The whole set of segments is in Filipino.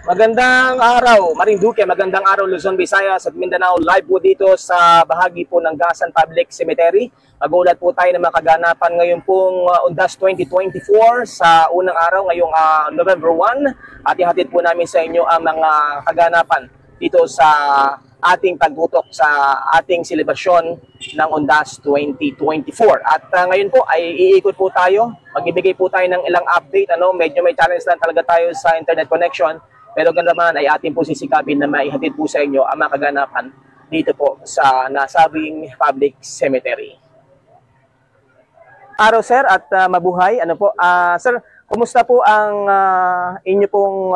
Magandang araw, Marinduque, magandang araw Luzon, Visayas at Mindanao. Live po dito sa bahagi po ng Gasan Public Cemetery. Magulat po tayo ng mga kaganapan ngayon pong Undas 2024 sa unang araw ngayong November 1. At ihatid po namin sa inyo ang mga kaganapan dito sa ating pagtutok sa ating selebrasyon ng Undas 2024. At ngayon po ay iikot po tayo, magbibigay po tayo ng ilang update. Medyo may challenge lang talaga tayo sa internet connection. Pero ganda naman ay ating po sisikapin na maihatid po sa inyo ang mga kaganapan dito po sa nasabing public cemetery. Araw sir at mabuhay. Sir, kumusta po ang inyo pong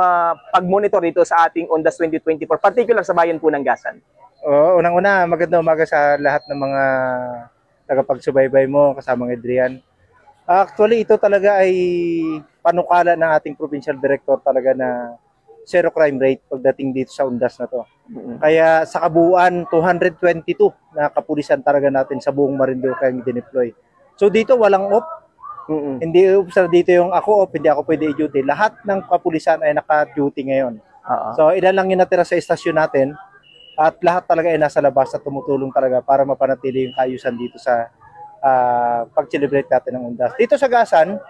pag-monitor dito sa ating Undas 2024, particular sa bayan po ng Gasan? Unang-una, magandang umaga sa lahat ng mga tagapagsubaybay mo, kasama ng Adrian. Actually, ito talaga ay panukala ng ating provincial director talaga na zero crime rate pagdating dito sa Undas na to. Kaya sa kabuuan, 222 na kapulisan talaga natin sa buong Marinduque ang dineploy. So dito walang off. Hindi sir, dito yung ako off, hindi ako pwede i-duty. Lahat ng kapulisan ay naka-duty ngayon. So ilan lang yung natira sa estasyon natin at lahat talaga ay nasa labas at tumutulong talaga para mapanatili yung kaayusan dito sa pag-celebrate natin ng Undas. Dito sa Gasan,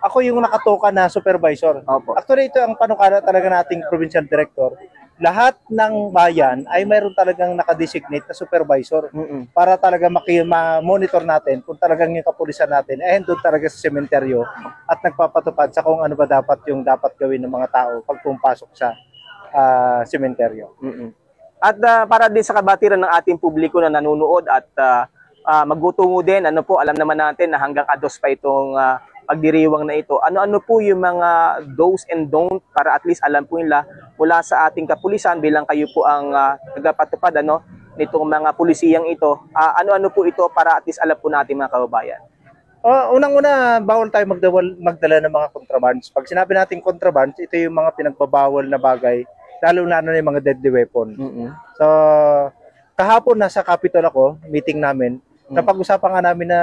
ako yung nakatoka na supervisor. Opo. Actually, ito ang panukala talaga nating provincial director. Lahat ng bayan ay mayroon talagang nakadesignate na supervisor para talaga ma-monitor natin kung talagang yung kapulisan natin ay doon talaga sa sementeryo at nagpapatupad sa kung ano ba dapat yung dapat gawin ng mga tao pag pumapasok sa sementeryo. At para din sa kabatiran ng ating publiko na nanonood at magtutungo din, alam naman natin na hanggang ados pa itong pagdiriwang na ito. Ano po yung mga do's and don't para at least alam po nila mula sa ating kapulisan bilang kayo po ang nagpapatupad nitong mga pulisiyang ito. Ano po ito para at least alam po natin mga kababayan? Unang-una, bawal tayo magdala ng mga contrabands. Pag sinabi natin contrabands, ito yung mga pinagbabawal na bagay, lalo na yung mga deadly weapon. So, kahapon nasa Capitol ako, meeting namin, napag-usapan nga namin na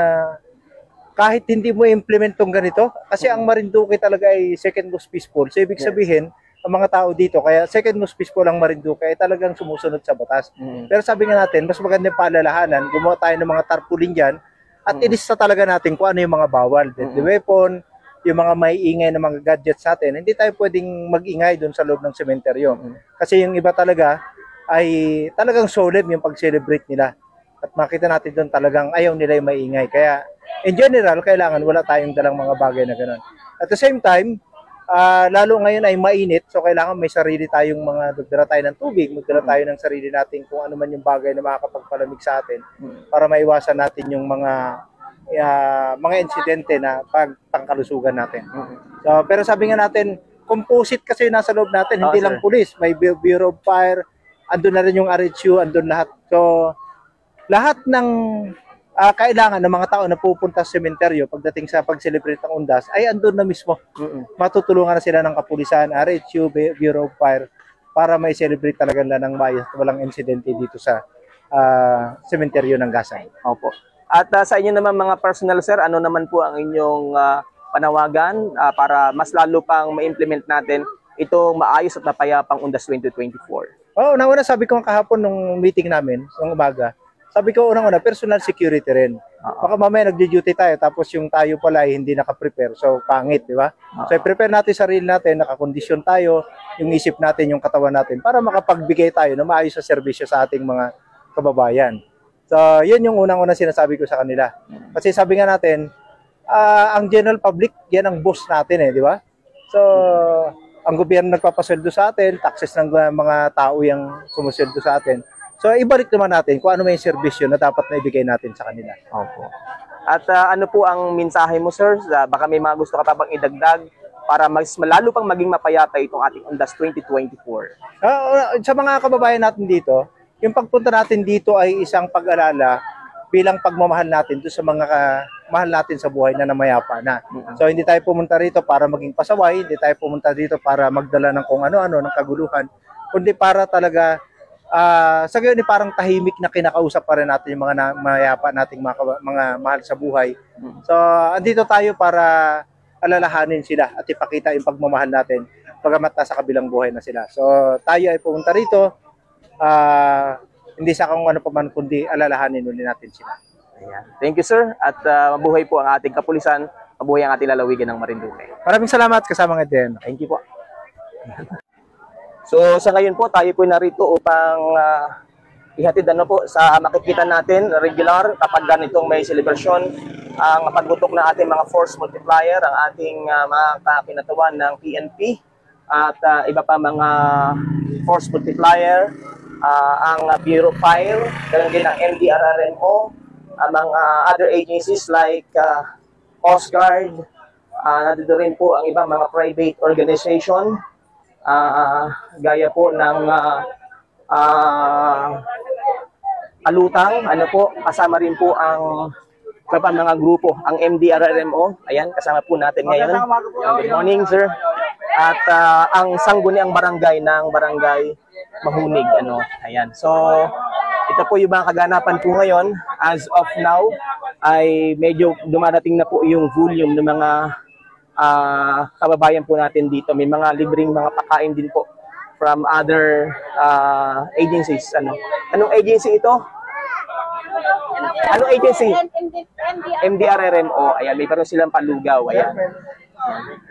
kahit hindi mo implement tong ganito, kasi ang Marinduque talaga ay second most peaceful. So, ibig sabihin, ang mga tao dito, kaya second most peaceful ang Marinduque ay talagang sumusunod sa batas. Pero sabi nga natin, mas magandang paalalahanan, gumawa tayo ng mga tarpaulin dyan, at ilista talaga natin kung ano yung mga bawal. Deadly weapon, yung mga may ingay na mga gadgets natin, hindi tayo pwedeng mag-ingay doon sa loob ng sementeryo. Kasi yung iba talaga ay talagang solemn yung pag-celebrate nila. At makita natin doon talagang ayaw nila yung maingay. Kaya in general, kailangan wala tayong dalang mga bagay na gano'n. At the same time, lalo ngayon ay mainit, so kailangan may sarili tayong magdala tayo ng tubig, magdala tayo ng sarili natin kung ano man yung bagay na makakapagpalamig sa atin para maiwasan natin yung mga insidente na pagpangkalusugan natin. So, pero sabi nga natin, composite kasi nasa loob natin, hindi lang pulis, may Bureau of Fire, andun na rin yung RHU, andun lahat. So, lahat ng kailangan ng mga tao na pupunta sa sementeryo pagdating sa pag-celebrate ng Undas ay andun na mismo. Matutulungan na sila ng kapulisan, RHU, Bureau of Fire para may celebrate talaga nila ng maayos at walang insidente dito sa sementeryo ng Gasan. Opo. At sa inyo naman mga personal sir, ano naman po ang inyong panawagan para mas lalo pang ma-implement natin itong maayos at napayapang Undas 2024? Unang-una sabi ko kahapon nung meeting namin, nung umaga, sabi ko unang-una, personal security rin. Baka mamaya nag-duty tayo, tapos yung tayo pala ay hindi naka-prepare. So, pangit, di ba? So, i-prepare natin sarili natin, nakakondisyon tayo, yung isip natin, yung katawan natin, para makapagbigay tayo ng maayos sa serbisyo sa ating mga kababayan. So, yun yung unang-una sinasabi ko sa kanila. Kasi sabi nga natin, ang general public, yan ang boss natin di ba? So, ang gobyerno nagpapasweldo sa atin, taxes ng mga tao yung sumusweldo sa atin. So, ibalik naman natin kung ano may serbisyo na dapat na ibigay natin sa kanila. Opo. At ano po ang mensahe mo, sir? Baka may mga gusto ka pa bang idagdag para mas malalo pang maging mapayapa itong ating Undas 2024? Sa mga kababayan natin dito, yung pagpunta natin dito ay isang pag-alala bilang pagmamahal natin doon sa mga mahal natin sa buhay na namayapa na. So, hindi tayo pumunta rito para maging pasaway, hindi tayo pumunta dito para magdala ng kung ano-ano, ng kaguluhan, kundi para talaga sa gayon parang tahimik na kinakausap pa rin natin yung mga mayapa nating mga mahal sa buhay. So, andito tayo para alalahanin sila at ipakita yung pagmamahal natin. pagamat sa kabilang buhay na sila. So tayo ay pumunta rito, hindi sa kung ano pa man, kundi alalahanin ulit natin sila. Ayan. Thank you, sir. At mabuhay po ang ating kapulisan, mabuhay ang ating lalawigan ng Marinduque. Maraming salamat kasama ng DN. Thank you po. So sa ngayon po, tayo po narito upang ihatid po sa makikita natin regular kapag ganitong may celebration ang pagbutok ng ating mga force multiplier, ang ating mga kakinatawan ng PNP at iba pa mga force multiplier, ang Bureau Fire, ganoon din ang MDRRMO, ang mga other agencies like Coast Guard, nandito rin po ang ibang mga private organization, gaya po ng Alutang, kasama rin po ang mga grupo, ang MDRRMO, ayan, kasama po natin ngayon. Good morning, sir. At ang sangguniang barangay ng Barangay Mahunig, ayan. So, ito po yung mga kaganapan po ngayon. As of now, ay medyo dumarating na po yung volume ng mga kababayan po natin dito. May mga libreng mga pakain din po from other agencies. Anong agency ito? Anong agency? MDRRMO. Ayan, may parang silang palugaw. Ayan.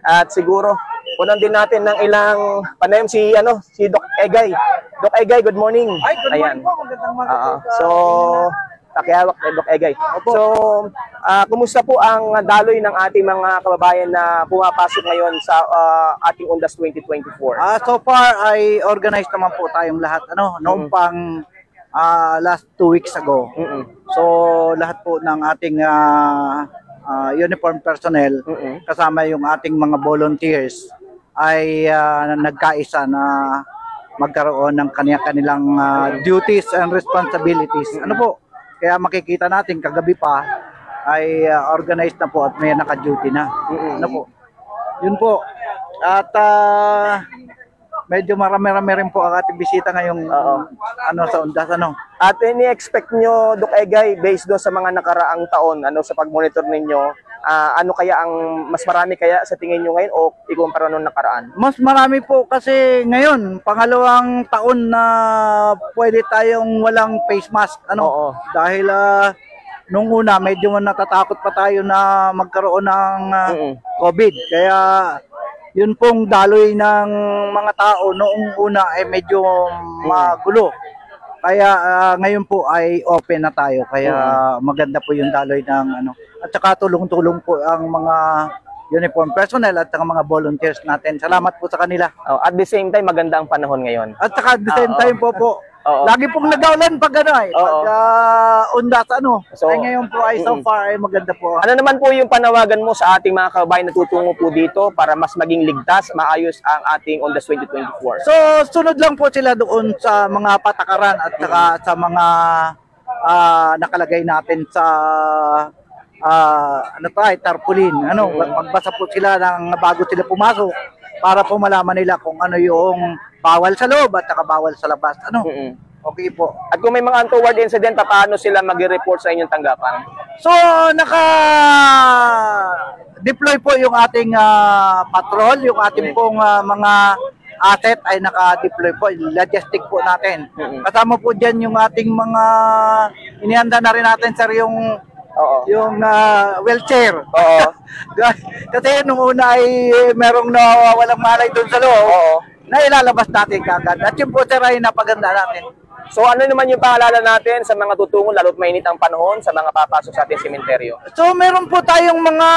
At siguro, punan din natin ng ilang panayam si Doc Egay. Doc Egay, good morning. Ay, good morning po. So, pakihawak ni Doc Egay. So, kumusta po ang daloy ng ating mga kababayan na pumapasok ngayon sa ating Undas 2024? So far ay organized naman po tayong lahat noong pang last 2 weeks ago. So lahat po ng ating uniform personnel kasama yung ating mga volunteers ay nagkaisa na magkaroon ng kanilang duties and responsibilities. Kaya makikita natin kagabi pa ay organized na po at may naka-duty na. Yun po. At medyo marami-rami rin po ang ating bisita ngayong sa Undas. At ini-expect nyo, Doc Egay, based doon sa mga nakaraang taon, sa pag-monitor ninyo, ano kaya ang mas marami kaya sa tingin nyo ngayon o ikumpara nung nakaraan? Mas marami po kasi ngayon, pangalawang taon na pwede tayong walang face mask. Dahil nung una, medyo natatakot pa tayo na magkaroon ng COVID. Kaya yun pong daloy ng mga tao noong una ay medyo magulo. Kaya ngayon po ay open na tayo. Kaya maganda po yung daloy ng At saka tulong-tulong po ang mga uniform personnel at saka mga volunteers natin. Salamat po sa kanila. At the same time, maganda ang panahon ngayon. At saka at the same time po. Lagi pong nag-aulan pag Undas So, ay ngayon po ay so far ay maganda po. Ano naman po yung panawagan mo sa ating mga kababayan na tutungo po dito para mas maging ligtas, maayos ang ating Undas 2024? So sunod lang po sila doon sa mga patakaran at saka sa mga nakalagay natin sa tarpaulin. Magbasa po sila bago sila pumasok para po malaman nila kung ano yung bawal sa loob at saka bawal sa labas. Okay po. At kung may mga untoward incident, paano sila mag-report sa inyong tanggapan? So, naka-deploy po yung ating patrol, yung ating pong mga asset ay naka-deploy po. Logistic po natin. Kasama po dyan yung ating mga inihanda na rin natin, sir, yung wheelchair. Kasi nung una ay merong walang malay doon sa loob. Na ilalabas natin kagad. At yung po, sir, ay napaganda natin. So ano naman yung paalala natin sa mga tutungo, lalo't mainit ang panahon, sa mga papasok sa ating sementeryo? So meron po tayong mga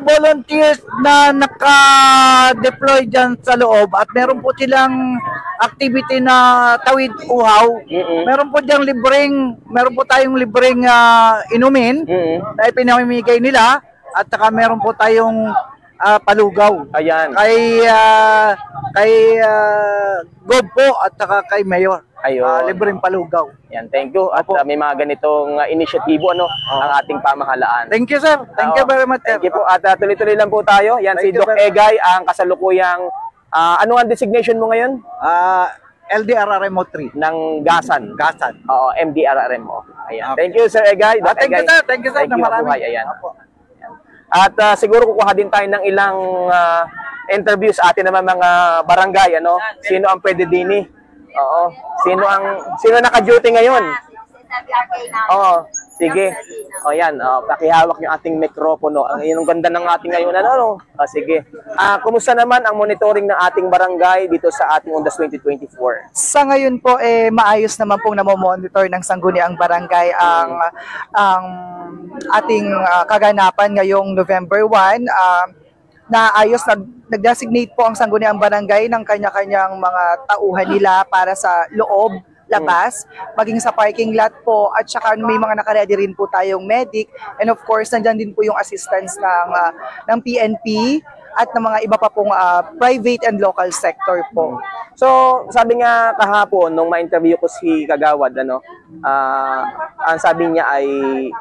volunteers na naka-deploy dyan sa loob at meron po silang activity na tawid uhaw. Meron po dyan meron po tayong libreng inumin na ipinamimigay nila at saka meron po tayong palugaw. Ayan. Kay Gob po at saka kay Mayor. Ayun. Libreng palugaw. Yan, thank you. At may mga ganitong inisyatibo ang ating pamahalaan. Thank you, sir. Thank you very much, sir. Thank you po. At tuloy-tuloy lang po tayo. Yan, si Doc Egay, ang kasalukuyang, ano ang designation mo ngayon? LDRRMO 3. Ng Gasan. Oo, MDRRMO. Ayan. Okay. Thank you, Sir Egay. Thank you, sir. Thank you, sir. Thank you, mabuhay. Ayan. At siguro kukuha din tayo ng ilang interview sa atin naman mga barangay, ano? Sino ang pwede dini? Oo. Sino naka-duty ngayon? Oo. Sige. O yan, pakihawak yung ating mikropono. Ang ganda ng ating ngayon, ano? Sige. Kumusta naman ang monitoring ng ating barangay dito sa ating Undas 2024? Sa ngayon po, maayos naman pong namomonitor ng Sangguniang Barangay ang ating kaganapan ngayong November 1. Naayos, nag-designate po ang Sangguniang Barangay ng kanya-kanyang mga tauhan nila para sa loob, labas, maging sa parking lot po, at saka may mga nakaredy rin po tayong medic, and of course nandyan din po yung assistance ng PNP at ng mga iba pa pong private and local sector po. So, sabi nga kahapon nung ma-interview ko si Kagawad, ano, ang sabi niya ay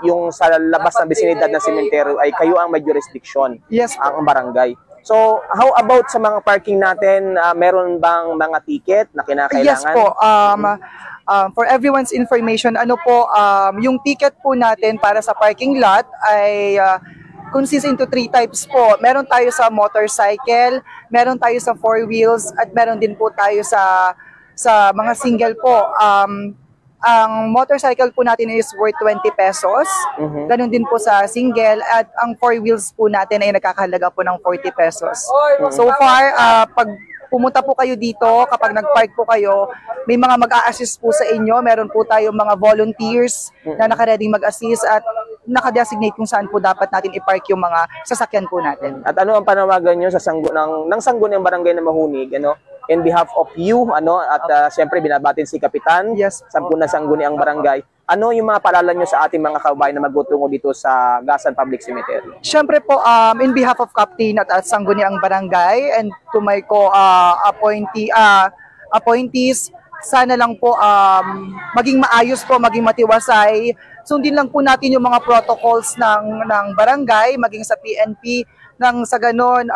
yung sa labas ng bisinidad ng sementeryo ay kayo ang may jurisdiction, Yes po. ang barangay. So, how about sa mga parking natin? Meron bang mga ticket na kinakailangan? Yes po. For everyone's information, yung ticket po natin para sa parking lot ay consists into 3 types po. Meron tayo sa motorcycle, meron tayo sa 4 wheels, at meron din po tayo sa mga single po. Ang motorcycle po natin is worth 20 pesos. Ganun din po sa single, at ang 4 wheels po natin ay nagkakahalaga po ng 40 pesos. So far, pag pumunta po kayo dito, kapag nag-park po kayo, may mga mag-a-assist po sa inyo. Meron po tayong mga volunteers na nakaready mag-assist at naka-designate kung saan po dapat natin i-park yung mga sasakyan po natin. At ano ang panawagan nyo sa ng Sangguniang Barangay na Mahunig, ano? In behalf of you, ano, at siyempre binabatin si Kapitan, Yes. Sampuna Sangguniang Barangay. Ano yung mga paalala nyo sa ating mga kababayan na magtutungo dito sa Gasan Public Cemetery? Siyempre po, in behalf of Captain at Sangguniang Barangay and to my appointees, sana lang po maging maayos po, maging matiwasay. Sundin lang po natin yung mga protocols ng barangay, maging sa PNP, nang sa ganon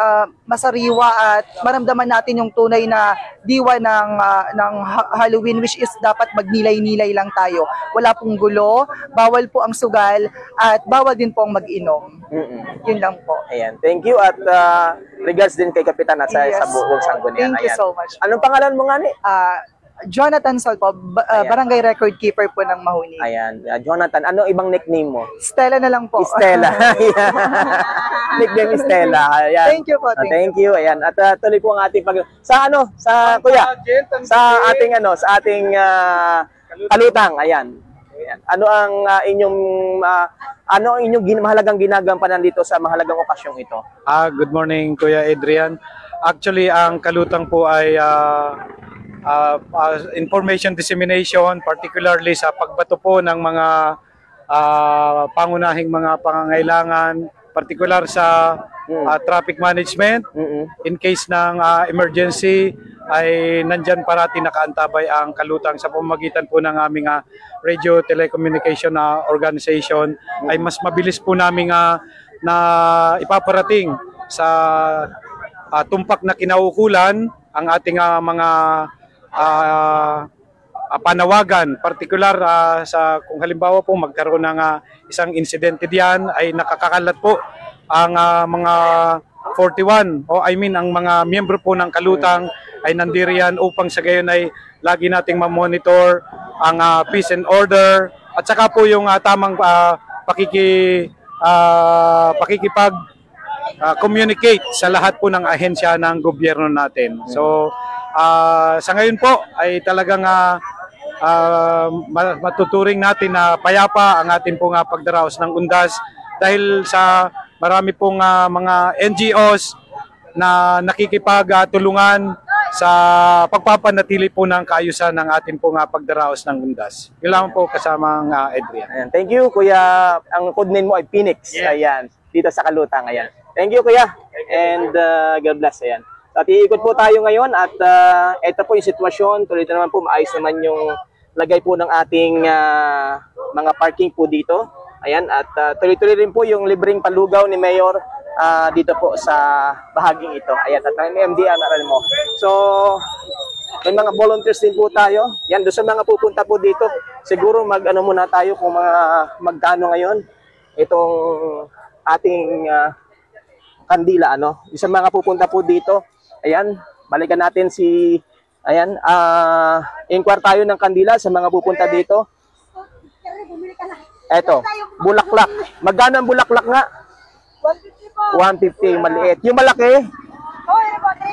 masariwa at maramdaman natin yung tunay na diwa ng Halloween, which is dapat magnilay-nilay lang tayo. Wala pong gulo, bawal po ang sugal, at bawal din po ang mag-inom. Yun lang po. Ayan, thank you, at regards din kay Kapitan at sa buong Sangguniang. Thank you Ayan. so much. Anong pangalan mo nga ni? Jonathan Sol po, barangay record keeper po ng Mahunig. Ayan, Jonathan, ano ibang nickname mo? Stella na lang po. Stella. Nickname Stella. Ayan. Thank you po. Thank you. Ayan. At tuloy po ang ating sa kuya, sa ating kalutang. Ayan. Ayan. Ano ang inyong mahalagang ginagampanan dito sa mahalagang okasyong ito? Good morning, Kuya Adrian. Actually, ang kalutang po ay information dissemination, particularly sa pagbato po ng mga pangunahing mga pangangailangan, particular sa traffic management. In case ng emergency, ay nandyan parati nakaantabay ang kalutang sa pamamagitan po ng aming radio telecommunication organization. Ay mas mabilis po namin na ipaparating sa tumpak na kinaukulan ang ating mga panawagan, particular sa kung halimbawa po magkaroon ng isang insidente diyan, ay nakakakalat po ang mga 41 ang mga miyembro po ng kalutang ay nandiriyan upang sa gayon ay lagi nating ma-monitor ang peace and order, at saka po yung tamang communicate sa lahat po ng ahensya ng gobyerno natin. So sa ngayon po ay talagang matuturing natin na payapa ang ating pong pagdaraos ng Undas, dahil sa marami pong mga NGOs na nakikipagtulungan sa pagpapanatili po ng kaayusan ng ating pong pagdaraos ng Undas. Yun lang po kasamang Adrian. Ayan. Thank you, Kuya. Ang code name mo ay Phoenix. Yeah. Ayan. Dito sa kalutang. Ayan. Thank you, Kuya. And God bless. Ayan. At iikot po tayo ngayon, at ito po yung sitwasyon. Tuloy naman po, maayos naman yung lagay po ng ating mga parking po dito. Ayan, at tuloy-tuloy rin po yung libreng palugaw ni Mayor dito po sa bahaging ito. Ayan, at may MDR na rin mo. So, may mga volunteers din po tayo. Yan, doon sa mga pupunta po dito, siguro mag-ano muna tayo kung magkano ngayon itong ating Kandila, ano. Isa mga pupunta po dito. Ayan, balikan natin si, ayan, inquire tayo ng Kandila sa mga pupunta dito. Eto, bulaklak. Magkano ang bulaklak nga? 150, maliit. Yung malaki?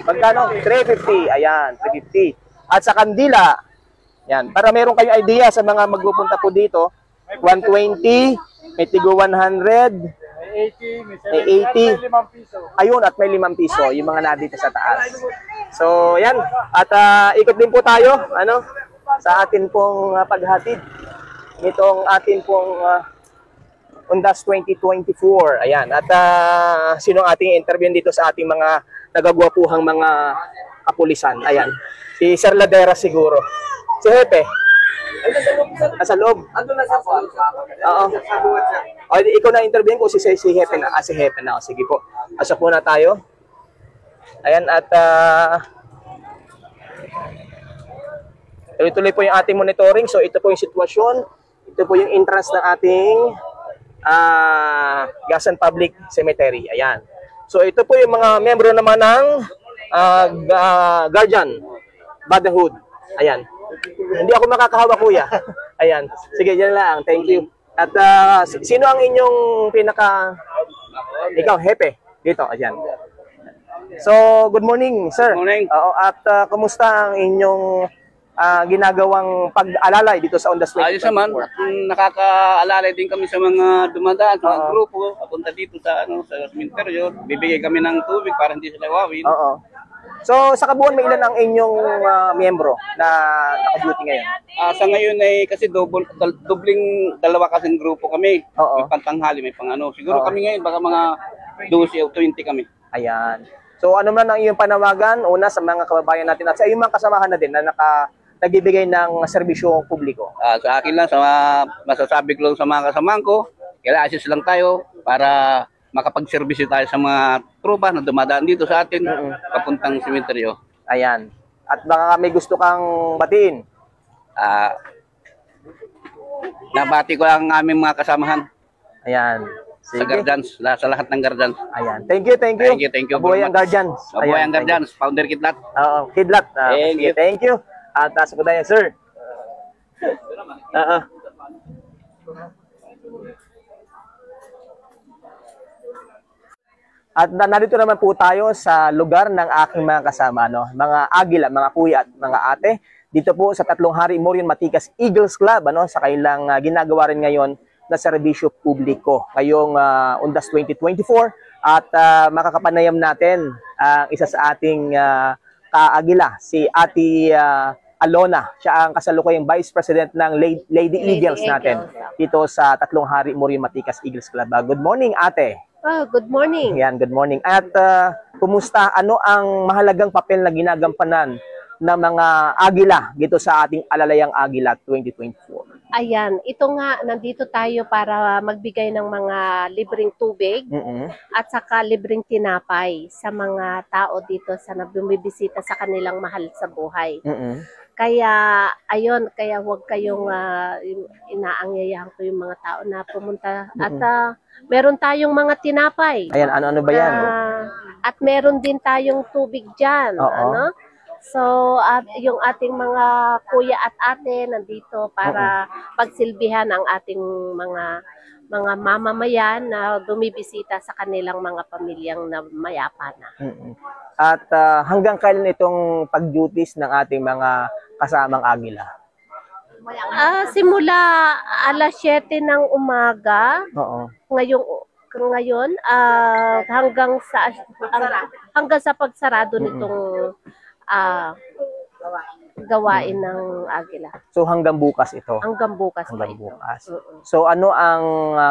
Magkano? 350. Ayan, 350. At sa Kandila, yan, para meron kayong idea sa mga magpupunta po dito, 120, may tigo 100, may 80. Ayun, at may 5 piso, yung mga nandito sa taas. So, yan. At ikot din po tayo, ano, sa atin pong paghatid nitong atin pong Undas 2024. Ayan. At sino ang ating interview dito sa ating mga nagagwapuhang mga kapulisan? Ayan. Si Sir Ladera siguro. Si Hepe. Nasa loob. Ando na sa phone. Oo. O, ikaw na interview ko si Hepe na. Si Hepe na. O, sige po. Asok muna tayo. Ayan. At tuloy-tuloy po yung ating monitoring. So, ito po yung sitwasyon. Ito po yung entrance ng ating Gasan Public Cemetery. Ayan. So, ito po yung mga membro naman ng Guardian Brotherhood. Ayan. Hindi ako makakahawa, kuya. Ayan. Sige, yan lang. Thank you. At sino ang inyong pinaka... Ikaw, Hepe. Dito. Ayan. So, good morning, sir. Good morning. At kumusta ang inyong ginagawang pag-alalay dito sa Undas 2024? Ayos naman. Nakaka-alalay din kami sa mga dumadaan, sa mga grupo. Papunta dito sa cemeteryo. Bibigay kami ng tubig para hindi sila wawin. Oo. So, sa kabuuan, may ilan ang inyong miyembro na naka-duty ngayon? Sa ngayon ay kasi dobling dalawa kasing grupo kami. Oo. May pantanghali, may pang-ano. Siguro kami ngayon, baka mga 12 o 20 kami. Ayan. So, ano man ang iyong panawagan, una sa mga kababayan natin at sa iyong mga kasamahan na din na nagbibigay ng serbisyo publiko? Sa akin lang, masasabi ko lang sa mga kasamahan ko, kailangan assist lang tayo para makapag-service tayo sa mga tropa na dumadaan dito sa atin, papuntang sementeryo. Ayan. At baka may gusto kang batiin? Nabati ko lang ang aming mga kasamahan. Ayan. Sa guardians, sa lahat ng guardians. Ayan. Thank you, thank you. Thank you. Mabuhay ang guardians. Mabuhay ang guardians. Founder Kidlat. Oo, Kidlat. Thank you. Thank you. At sa kudaya, sir. At narito naman po tayo sa lugar ng aking mga kasama, no? Mga agila, mga kuya at mga ate. Dito po sa Tatlong Hari Morion Matikas Eagles Club, ano? Sa kailang ginagawa rin ngayon na serbisyo publiko ngayong Undas 2024. At makakapanayam natin ang isa sa ating kaagila, si Ate Alona. Siya ang kasalukuyang Vice President ng Lady Eagles natin dito sa Tatlong Hari Morion Matikas Eagles Club. Good morning, ate. Oh, good morning. Yan, good morning. At kumusta? Ano ang mahalagang papel na ginagampanan ng mga agila dito sa ating Alalayang Agila 2024? Ayan, ito nga, nandito tayo para magbigay ng mga libreng tubig at saka libreng tinapay sa mga tao dito sa bumibisita sa kanilang mahal sa buhay. Kaya, ayun, kaya huwag kayong inaangyayahan ko yung mga tao na pumunta. At meron tayong mga tinapay. Ayan, ano ba yan? At meron din tayong tubig dyan. Ano? So, yung ating mga kuya at ate nandito para pagsilbihan ang ating mga mamamayan na dumibisita sa kanilang mga pamilyang na mayapa na. At hanggang kailan itong pag-duties ng ating mga kasamang agila? Simula alas 7 ng umaga. Ngayon hanggang sa pagsarado nitong gawain ng agila. So hanggang bukas ito? Hanggang bukas. So ano ang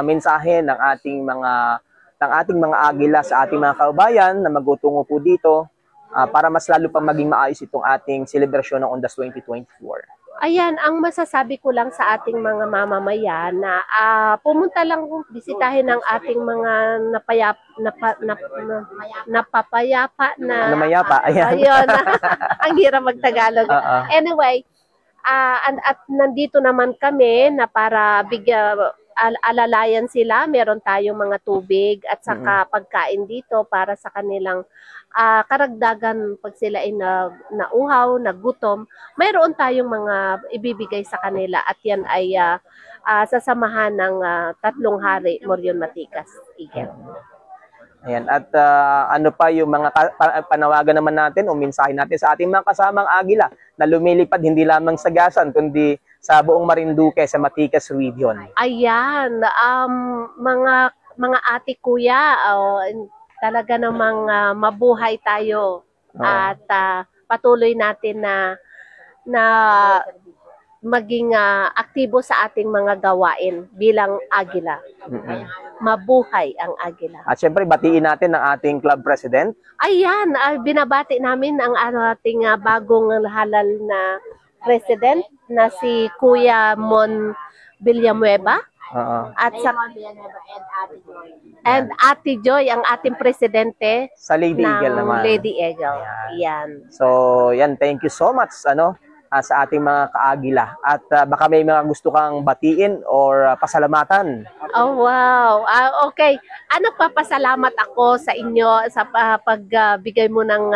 mensahe ng ating mga agila sa ating mga kababayan na magtutungo po dito para mas lalo pang maging maayos itong ating selebrasyon ng Undas 2024? Ayan, ang masasabi ko lang sa ating mga mamamayan na pumunta lang bisitahin ang ating mga napapayapa na namayapa. Ayan. Ayun. Ang hirap magtagalog. Anyway, at nandito naman kami na para alalayan sila, meron tayong mga tubig at saka pagkain dito para sa kanilang karagdagan pag sila ay nauhaw, nagutom, mayroon tayong mga ibibigay sa kanila at yan ay sasamahan ng 3 hari, Morion Matikas, Igel. Ayan. At ano pa yung mga panawagan naman natin o mensahe natin sa ating mga kasamang Agila na lumilipad hindi lamang sa Gasan kundi sa buong Marinduque, sa Matikas region? Ayan, mga ate kuya, talaga namang mabuhay tayo at patuloy natin na maging aktibo sa ating mga gawain bilang Agila. Mabuhay ang Agila. At syempre, batiin natin ang ating club president. Ayan, binabati namin ang ating bagong halal na president na si Kuya Mon Villanueva. At sa and Ate Joy ang ating presidente sa Lady Eagle naman. Lady Eagle. Yan. So, yan, thank you so much sa ating mga kaagila. At baka may mga gusto kang batiin or pasalamatan. Oh, wow. Okay. Nagpapasalamat ako sa inyo sa pagbigay mo ng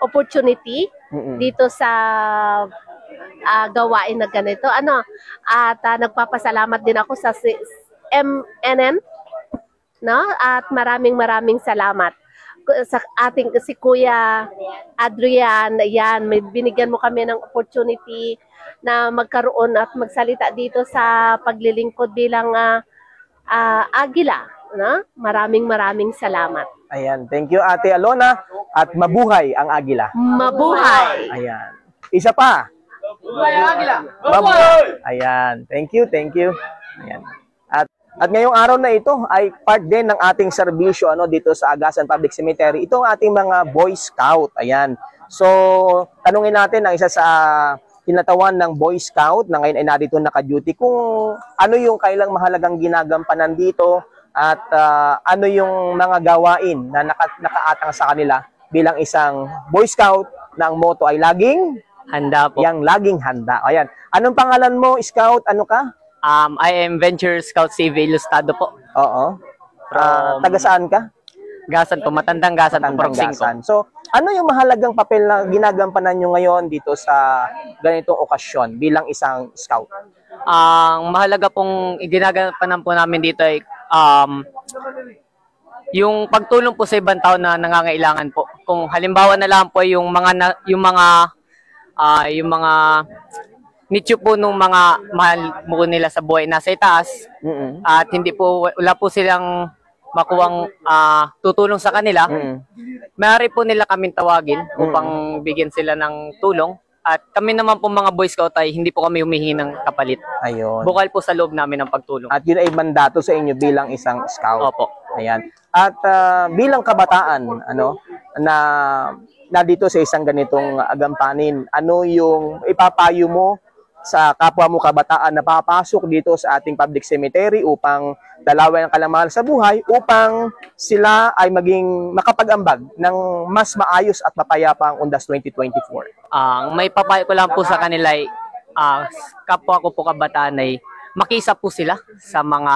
opportunity dito sa gawain na ganito. At nagpapasalamat din ako sa MNN, no? At maraming salamat sa ating si Kuya Adrian. Yan, may binigyan mo kami ng opportunity na magkaroon at magsalita dito sa paglilingkod bilang Agila, no? Maraming salamat. Ayan, thank you Ate Alona at mabuhay ang Agila. Mabuhay. Ayan. Isa pa. Mabuhay ang Agila. Mabuhay! Ayan. Thank you. Ayan. At ngayong araw na ito ay part din ng ating serbisyo dito sa Agasan Public Cemetery. Ito ang ating mga Boy Scout. Ayan. So, tanungin natin ang isa sa tinatawan ng Boy Scout na ngayon ay narito naka-duty kung ano yung kailang mahalagang ginagampanan dito at ano yung mga gawain na nakaatang sa kanila bilang isang Boy Scout na ang motto ay laging handa po. Yang laging handa. Ayan. Anong pangalan mo, Scout? Ano ka? I am Venture Scout CV Ilustado po. Oo. Taga saan ka? Gasan po, Matandang Gasan po, Proxing ko. So, ano yung mahalagang papel na ginagampanan nyo ngayon dito sa ganitong okasyon bilang isang scout? Ang mahalaga pong ginagampanan po namin dito ay yung pagtulong po sa ibang tao na nangangailangan po. Kung halimbawa na lang po yung mga nicho po nung mga mahal mo nila sa buhay nasa itaas at hindi po wala po silang makuwang tutulong sa kanila, maaari po nila kaming tawagin upang bigyan sila ng tulong. At kami naman po mga Boy Scout ay hindi po kami humihingi ng kapalit. Ayun. Bukal po sa loob namin ng pagtulong. At yun ay mandato sa inyo bilang isang scout. Opo. Ayan. At bilang kabataan, na dito sa isang ganitong agampanin, ano yung ipapayo mo sa kapwa mo kabataan na papasok dito sa ating public cemetery upang dalawin ang kalamahal sa buhay upang sila ay maging makapag-ambag ng mas maayos at mapayapang Undas 2024? May papayo ko lang po sa kanila ay kapwa ko po kabataan ay makiisa po sila sa mga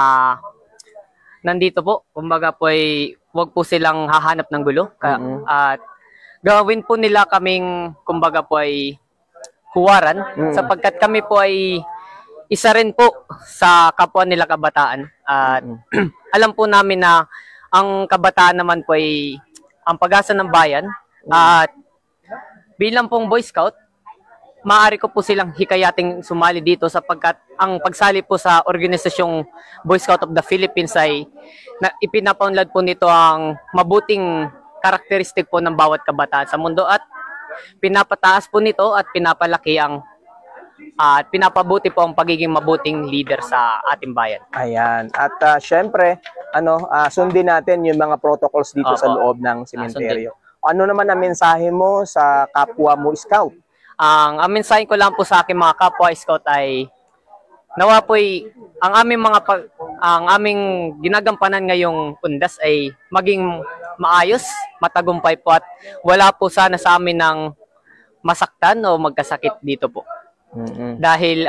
nandito po. Kumbaga po ay huwag po silang hahanap ng gulo. At gawin po nila kaming kumbaga po ay huwaran sapagkat kami po ay isa rin po sa kapwa nila kabataan at alam po namin na ang kabataan naman po ay ang pag-asa ng bayan at bilang pong Boy Scout maaari ko po silang hikayating sumali dito sapagkat ang pagsali po sa organisasyong Boy Scout of the Philippines ay ipinapaunlad po nito ang mabuting karakteristik po ng bawat kabataan sa mundo at pinapataas po nito at pinapalaki at pinapabuti po ang pagiging mabuting leader sa ating bayan. Ayan. At syempre, sundin natin yung mga protocols dito sa loob ng sementeryo. Ano naman ang mensahe mo sa kapwa mo scout? Ang mensahe ko lang po sa aking mga kapwa scout ay nawa po'y ang aming ginagampanan ngayong undas ay maging maayos, matagumpay po at wala po sana sa amin ng masaktan o magkasakit dito po. Dahil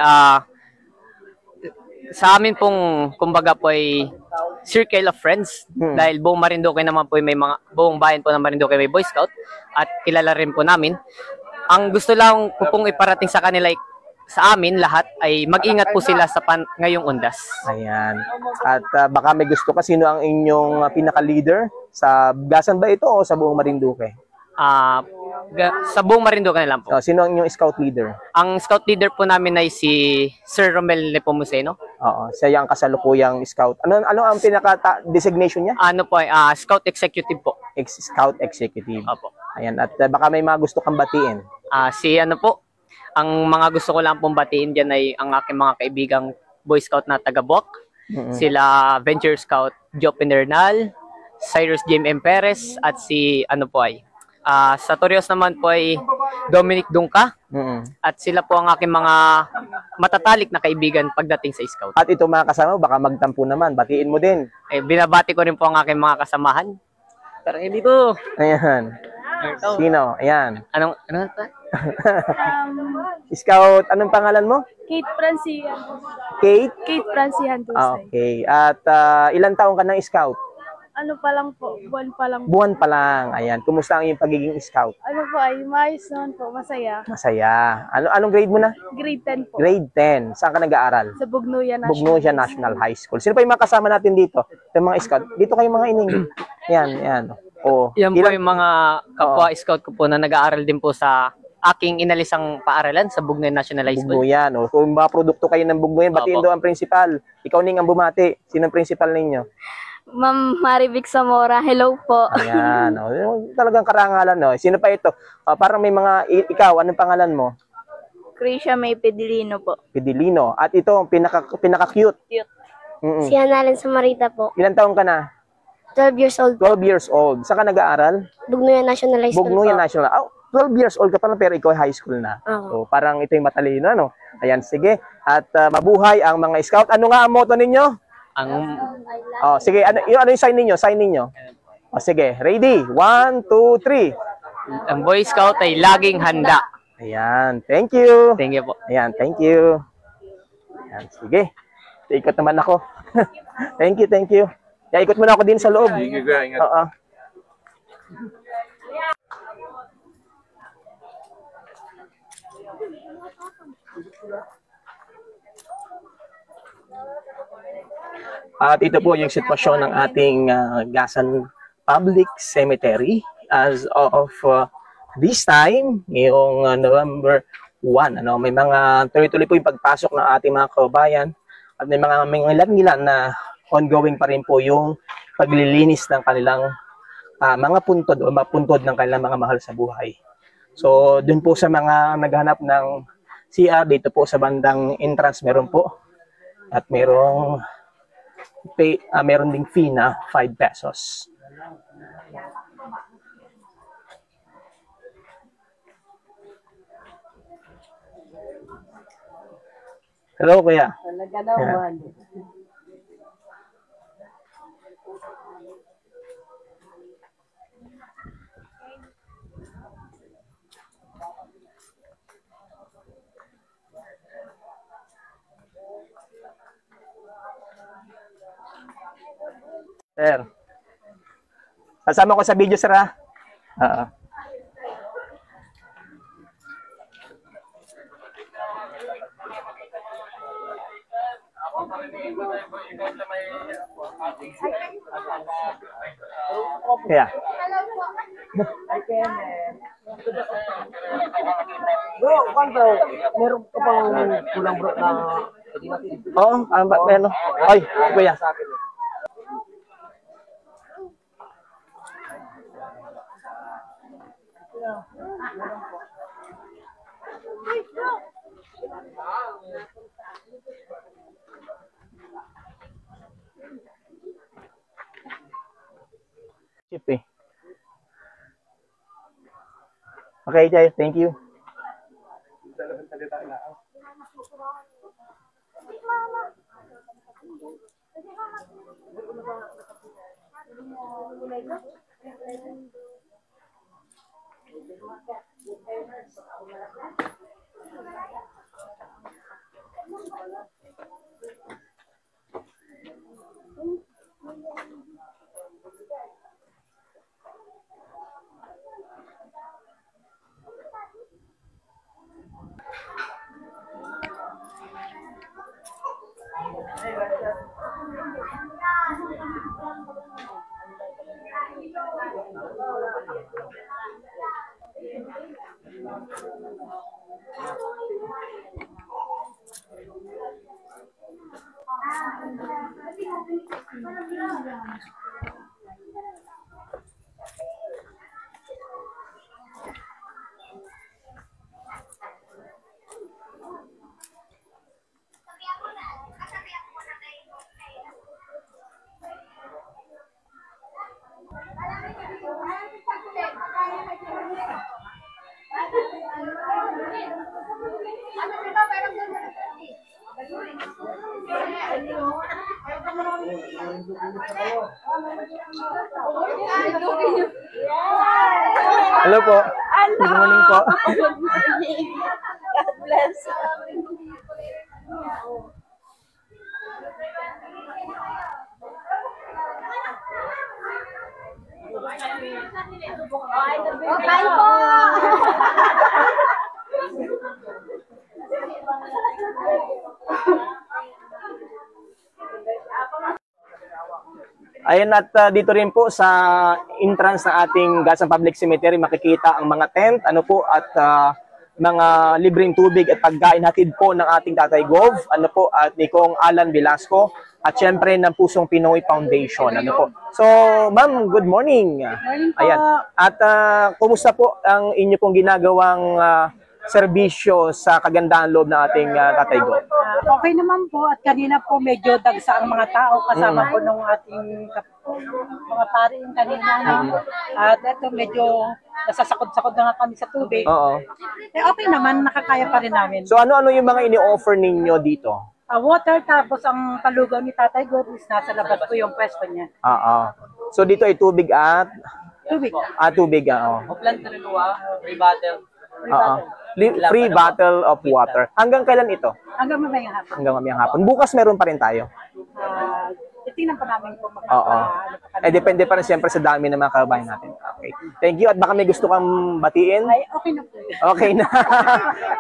sa amin pong kumbaga po ay circle of friends dahil buong Marinduque naman po may mga buong bayan po ng Marinduque may Boy Scout at kilala rin po namin. Ang gusto lang po pong iparating sa kanila sa amin lahat ay mag-ingat po sila sa ngayong undas. Ayan. At baka may gusto ka, sino ang inyong pinaka-leader? Sa Gasan ba ito o sa buong Marinduque? Sa buong Marinduque na lang po. Sino ang inyong scout leader? Ang scout leader po namin ay si Sir Romel Nepomuceno. Oo, siya yung kasalukuyang scout. Ano ang pinaka-designation niya? Ano po ay scout executive po. Scout executive. Opo. Ayan, at baka may mga gusto kang batiin. Si ano po, ang mga gusto ko lang pong batiin diyan ay ang aking mga kaibigang Boy Scout na taga-Buwak. Sila Venture Scout Joe Pinernal, Cyrus James M. Perez, at si ano po ay sa Torios naman po ay Dominic Dungka. At sila po ang aking mga matatalik na kaibigan pagdating sa Scout. At ito mga kasama, baka magtampo naman, batiin mo din. Binabati ko rin po ang aking mga kasamahan. Pero hindi po. Ayan. Sino? Ayan. Ano? Scout, anong pangalan mo? Kate Francihan. Kate? Kate Francihan Dulce. Okay. At ilang taong ka ng scout? Ano pa lang po, buwan pa lang. Buwan pa lang. Ayan. Kumusta ang iyong pagiging scout? Ano po ay maayos naman po, masaya. Masaya. Anong grade mo na? Grade 10 po. Grade 10. Saan ka nag-aaral? Sa Bugnuya National. Bugnuya National High School. Sino pa yung mga kasama natin dito? Yung mga scout. Dito kayo mga ining. Yan. Oh, yan po yung mga kapwa scout ko po na nag-aaral din po sa aking inalisang paaralan sa Bugnuya National High School. Bugnuya, no? Kung mga produkto kayo ng Bugnuya, batiin doon ang principal. Ikaw ning ang bumati. Sino ang principal ninyo? Ma'am Marivic Zamora, hello po. Ayan, no? Talagang karangalan, no? Sino pa ito? Parang may mga, ikaw, anong pangalan mo? Krisha May Pedilino po. Pedilino. At ito, ang pinaka-cute. Cute. Si Annalyn Samarita po. Ilan taong ka na? 12 years old. 12 years old. Saan ka nag-aaral? Bugnuya National High School Bugnuya po. National. 12 years old ka pa lang, pero ikaw ay high school na. So, parang ito yung matalino, no? Ayan, sige. At mabuhay ang mga scout. Ano nga ang motto ninyo? Sige, ano yung sign ninyo? Sign ninyo. Sige, ready? 1, 2, 3. Ang Boy Scout ay laging handa. Ayan, thank you. Thank you po. Ayan, thank you. Ayan, sige. Ikot naman ako. Thank you. Ikot muna ako din sa loob. Sige, ingat. Oo. At ito po yung sitwasyon ng ating Gasan Public Cemetery as of this time, ngayong November 1. May mga tuloy-tuloy po yung pagpasok ng ating mga kababayan at may mga ilan na ongoing pa rin po yung paglilinis ng kanilang mga puntod o mapuntod ng kanilang mga mahal sa buhay. So, dun po sa mga naghanap ng CR, dito po sa bandang entrance meron po. At meron ding fee na 5 pesos. Hello, kuya. Talaga naman. Sir. Kasama ko sa video, sir, ha? Kaya. Bro, kanto, meron ka pang kulang bro na Oo, ano? Ay, kuya. Chip eh. Okay, Jay, thank you. Hello po. Good morning po. Good morning. God bless. Kain po! Ayan, at dito rin po sa entrance ng ating Gasan Public Cemetery makikita ang mga tent, ano po, at mga libreng tubig at pagkain hatid po ng ating Tatay Gov, ano po, at ni Kong Alan Velasco, at syempre ng Pusong Pinoy Foundation, ano po. So, ma'am, good morning. Morning po. Ayan. At kumusta po ang inyo pong ginagawang serbisyo sa kagandahan loob ng ating Tatay Gov? Okay naman po, at kanina po medyo dagsa ang mga tao kasama po ng ating mga pare yung kanina. No? At ito medyo nasasakot-sakot na nga kami sa tubig. Oo. Eh, okay naman, nakakaya pa rin namin. So ano-ano yung mga ini-offer ninyo dito? Water, tapos ang palugaw ni Tatay Gov is nasa labas po yung pwesto niya. Oo. So dito ay tubig at? Tubig. Tubig, oo. Upland ka rin free bottle. Free bottle of water. Hanggang kailan ito? Hanggang mamayang hapon. Hanggang mamayang hapon. Bukas meron pa rin tayo. Itingnan pa namin kung Oo. Depende pa rin siyempre sa dami ng mga kababayan natin. Okay. Thank you. At baka may gusto kang batiin? Ay, okay na po. Okay na.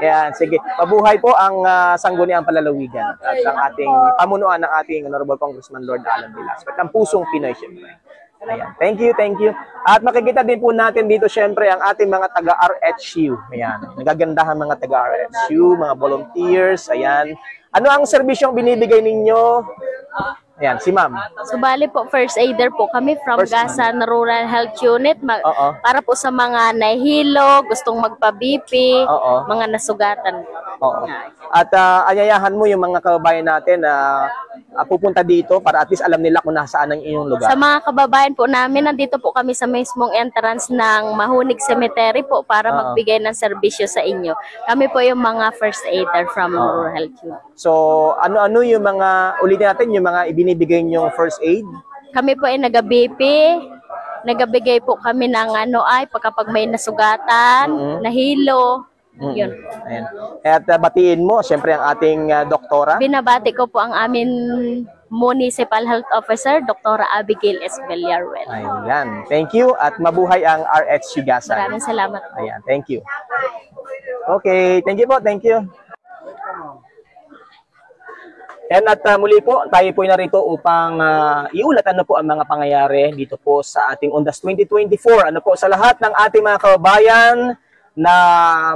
Yan, sige. Mabuhay po ang Sangguniang Palalawigan at ang ating pamunuan ng ating Honorable Congressman Lord Alan Velasco at ang Pusong Pinoy siyempre. Ayan. Thank you, thank you. At makikita din po natin dito siyempre ang ating mga taga-RHU. Ayan. Nagagandahan mga taga-RHU, mga volunteers. Ayan. Ano ang serbisyong binibigay ninyo? Ayan, si ma'am. So, bali po, first aider po kami from Gasan Rural Health Unit. Para po sa mga nahilo, gustong magpa-BP, mga nasugatan. Oo. At anyayahan mo yung mga kababayan natin na pupunta dito para at least alam nila kung nasaan ang inyong lugar. Sa mga kababayan po namin, nandito po kami sa mismong entrance ng Mahunig Cemetery po para magbigay ng serbisyo sa inyo. Kami po yung mga first aider from Rural Health Unit. So, ano-ano yung mga, ulitin natin, yung mga ibinibigay niyong first aid? Kami po ay nag-BP, nagabigay po kami ng pagkapag may nasugatan, nahilo, yun. Ayan. At batiin mo, siyempre, ang ating doktora. Binabati ko po ang amin Municipal Health Officer, Dr. Abigail S. Villaruel. Ayan. Thank you at mabuhay ang RHU Gasan. Maraming salamat po. Ayan. Thank you. Okay. Thank you po. Thank you. And at muli po, tayo po narito upang iulat ano po ang mga pangyayari dito po sa ating Undas 2024. Ano po sa lahat ng ating mga kababayan na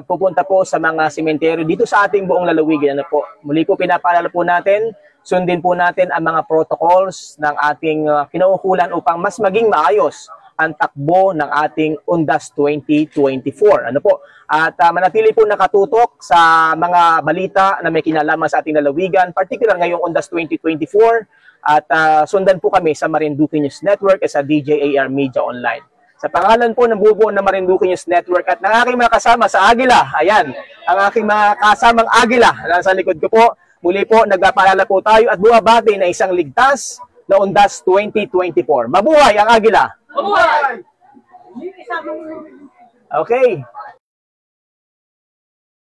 pupunta po sa mga sementeryo dito sa ating buong lalawigan. Ano po, muli po pinapaalala po natin, sundin po natin ang mga protocols ng ating kinaukulan upang mas maging maayos ang takbo ng ating Undas 2024. Ano po? At manatili po nakatutok sa mga balita na may kinalaman sa ating lalawigan, particular ngayong Undas 2024. At sundan po kami sa Marinduque News Network at sa DJAR Media Online. Sa pangalan po ng bubuo ng Marinduque News Network at ng aking mga kasama sa Agila, ayan, ang aking mga kasamang Agila na sa likod ko po, muli po nagpapaalala po tayo at bumabati na isang ligtas na Undas 2024. Mabuhay ang Agila! Mabuhay! Okay.